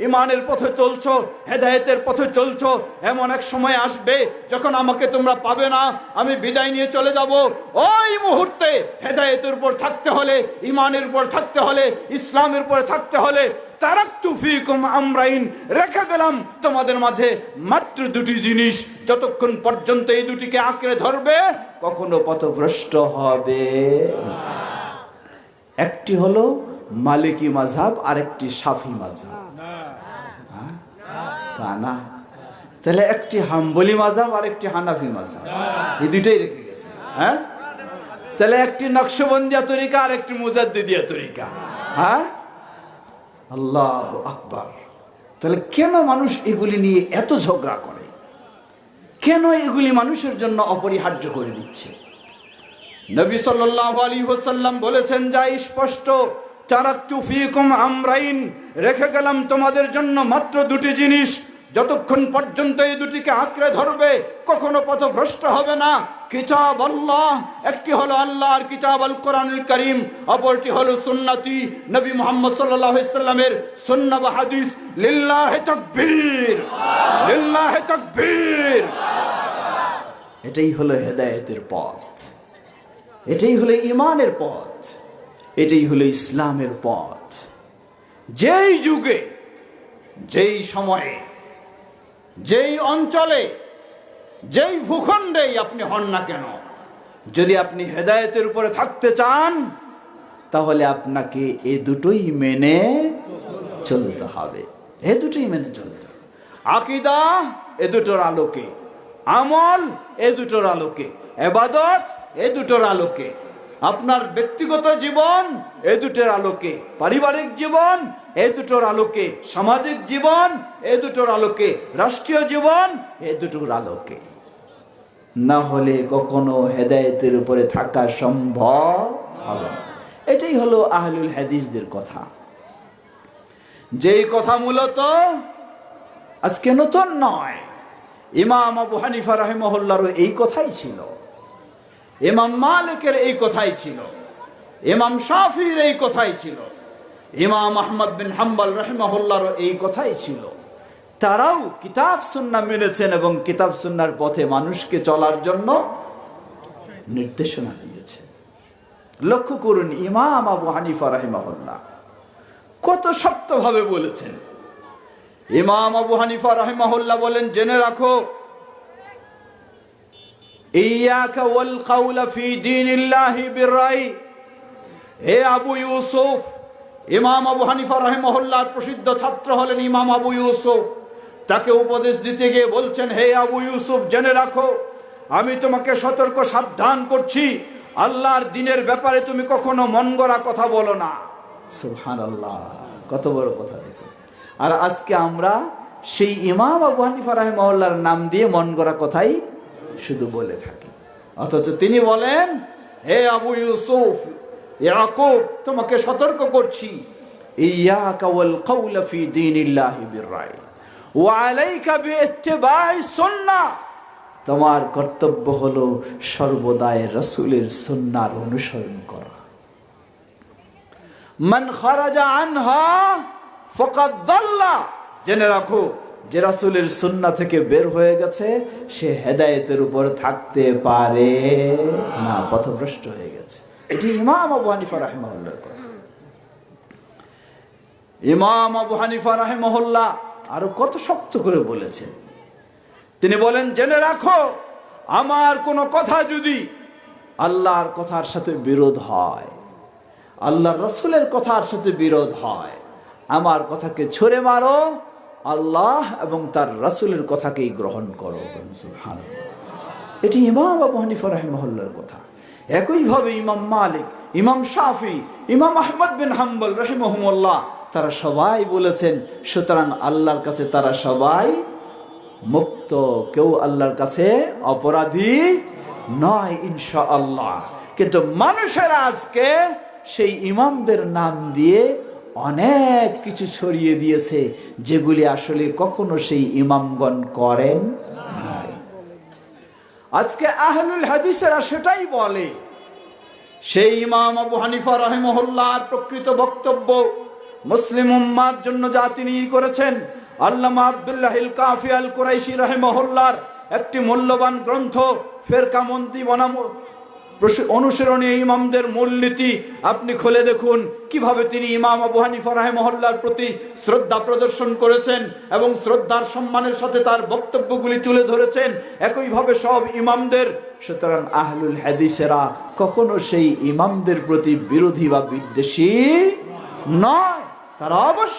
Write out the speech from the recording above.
ইমানের পথে চলছো, হেদায়েতের পথে চলছো, এমন এক সময় আসবে যখন আমাকে তোমরা পাবে না, আমি বিদায় নিয়ে চলে যাব। ওই মুহূর্তে হেদায়েতের উপর থাকতে হলে, ইমানের উপর থাকতে হলে, ইসলামের উপর থাকতে হলে তারাকতু ফীকুম আমরাইন, রেখে গেলাম তোমাদের মাঝে মাত্র দুটি জিনিস, যতক্ষণ পর্যন্ত এই দুটিকে আঁকড়ে ধরবে কখনো পথভ্রষ্ট হবে না। একটি হলো মালিকি মাযহাব, আরেকটি শাফি মাযহাব। না, তাহলে একটি হাম্বলি মাযহাব আর একটি হানাফি মাযহাব, এই দুটোই রেখে গেছে। হ্যাঁ, তাহলে একটি নকশবন্দিয়া তরিকা আর একটি মুজাদ্দিদিয়া তরিকা। হ্যাঁ, আল্লাহু আকবার। তাহলে কেন মানুষ এগুলি নিয়ে এত ঝগড়া করে? কেন এগুলি মানুষের জন্য অপরিহার্য করে দিচ্ছে? নবী সাল্লাল্লাহু আলাইহি ওয়াসাল্লাম বলেছেন যা স্পষ্ট, তারাকতু ফীকুম আমরাইন, রেখে গেলাম তোমাদের জন্য মাত্র দুটি জিনিস, যতক্ষণ পর্যন্ত এই দুটিকে আঁকড়ে ধরবে কখনো পথভ্রষ্ট হবে না। কিতাব আল্লাহ, একটি হলো আল্লাহর কিতাব আল কোরআনুল কারীম, অপরটি হলো সুন্নতি নবী মুহাম্মদ সাল্লাল্লাহু আলাইহি সাল্লামের সুন্নাহ বা হাদিস। লিল্লাহি তাকবীর, লিল্লাহি তাকবীর। এটাই হলো হেদায়েতের পথ, এটাই হলো ঈমানের পথ, এটাই হলো ইসলামের পথ। যেই যুগে, যেই সময়ে, যেই অঞ্চলে, যেই ভূখণ্ডেই আপনি হন না কেন, যদি আপনি হেদায়েতের উপরে থাকতে চান তাহলে আপনাকে এ দুটোই মেনে চলতে হবে। এ দুটোই মেনে চলতে হবে। আকীদা এ দুটোর আলোকে, আমল এ দুটোর আলোকে, ইবাদত এ দুটোর আলোকে, আপনার ব্যক্তিগত জীবন এ দুটোর আলোকে, পারিবারিক জীবন এ দুটোর আলোকে, সামাজিক জীবন এ দুটোর আলোকে, রাষ্ট্রীয় জীবন এ দুটোর আলোকে। না হলে কখনো হেদায়েতের উপরে থাকা সম্ভব হবে না। এটাই হলো আহলুল হাদিসদের কথা, যেই কথা মূলত আজকে নতুন নয়। ইমাম আবু হানিফা রাহিমাহুল্লাহর এই কথাই ছিল, ইমাম মালিকের এই কথাই ছিল, ইমাম শাফির এই কথাই ছিল, ইমাম আহমদ বিন হাম্বল রাহিমাহুল্লাহর এই কথাই ছিল। তারাও কিতাব সুন্নাহ মেনেছেন এবং কিতাব সুন্নাহর পথে মানুষকে চলার জন্য নির্দেশনা দিয়েছেন। লক্ষ্য করুন ইমাম আবু হানিফা রাহিমাহুল্লাহ কত শক্তভাবে বলেছেন। ইমাম আবু হানিফা রাহিমাহুল্লাহ বলেন, জেনে রাখো, ইয়াকা ওয়াল কাউলা ফি দীনিল্লাহি বিররাই। হে আবু ইউসুফ, ইমাম আবু হানিফা রাহিমাহুল্লাহর প্রসিদ্ধ ছাত্র হলেন ইমাম আবু ইউসুফ। তাকে উপদেশ দিতে গিয়ে বলছেন, হে আবু ইউসুফ, জেনে রাখো, আমি তোমাকে সতর্ক সাবধান করছি, আল্লাহর দ্বীনের ব্যাপারে তুমি কখনো মন গড়া কথা বলো না। সুবহানাল্লাহ, কত বড় কথা দেখো। আর আজকে আমরা সেই ইমাম আবু হানিফা রাহিমাহুল্লাহর নাম দিয়ে মন গড়া কথাই শুধু বলে থাকি, অথচ তিনি বলেন, হে আবু ইউসুফ, ইয়াকুব, তোমাকে সতর্ক করছি, ইয়াকা ওয়াল কাউলা ফি দীনিল্লাহি বিররাই ওয়া আলাইকা বিইত্তিবাই সুন্নাহ। তোমার কর্তব্য হলো সর্বদাই রাসূলের সুন্নাহর অনুসরণ করা। মান খারাজা আনহা ফাকাদ যাল্লা। জেনে রাখো, যে রাসূলের সুন্নাহ থেকে বের হয়ে গেছে সে হেদায়েতের উপর থাকতে পারে না, পথভ্রষ্ট হয়ে গেছে। এটি ইমাম আবু হানিফা রাহিমাহুল্লাহর কথা। ইমাম আবু হানিফা রাহিমাহুল্লাহ আরো কত শক্ত করে বলেছেন। তিনি বলেন, জেনে রাখো, আমার কোনো কথা যদি আল্লাহর কথার সাথে বিরোধ হয়, আল্লাহর রাসূলের কথার সাথে বিরোধ হয়, আমার কথাকে ছুঁড়ে মারো, আল্লাহ এবং তার রাসূলের কথাকেই গ্রহণ করো। সুবহানাল্লাহ, এটি ইমাম আবু হানিফা রাহিমাহুল্লাহর কথা। একইভাবে ইমাম মালিক, ইমাম শাফি, ইমাম আহমদ বিন হাম্বল রাহিমাহুমুল্লাহ, তারা সবাই বলেছেন, সুতরাং আল্লাহর কাছে তারা সবাই মুক্ত, কেউ আল্লাহর কাছে অপরাধী নয় ইনশাআল্লাহ। কিন্তু মানুষেরা আজকে সেই ইমামদের নাম দিয়ে অনেক কিছু ছড়িয়ে দিয়েছে যেগুলি আসলে কখনো সেই ইমামগণ করেন নাই। আজকে আহলুল হাদিসেরা সেটাই বলে। সেই ইমাম আবু হানিফা রাহিমাহুল্লাহর প্রকৃত বক্তব্য মুসলিম উম্মার জন্য যা তিনি করেছেন, আল্লামা আব্দুল্লাহিল কাফি আল কুরাইশি রাহিমাহুল্লাহর একটি মূল্যবান গ্রন্থ ফেরকামন্দি বনাম অনুসরণীয় ইমামদের মূলনীতি আপনি খুলে দেখুন কিভাবে তিনি ইমাম আবু হানিফা রাহিমাহুল্লাহর প্রতি শ্রদ্ধা প্রদর্শন করেছেন এবং শ্রদ্ধার সম্মানের সাথে তার বক্তব্যগুলি তুলে ধরেছেন, একইভাবে সব ইমামদের। সুতরাং আহলুল হাদিসেরা কখনো সেই ইমামদের প্রতি বিরোধী বা বিদ্বেষী নয়, তারা অবশ্যই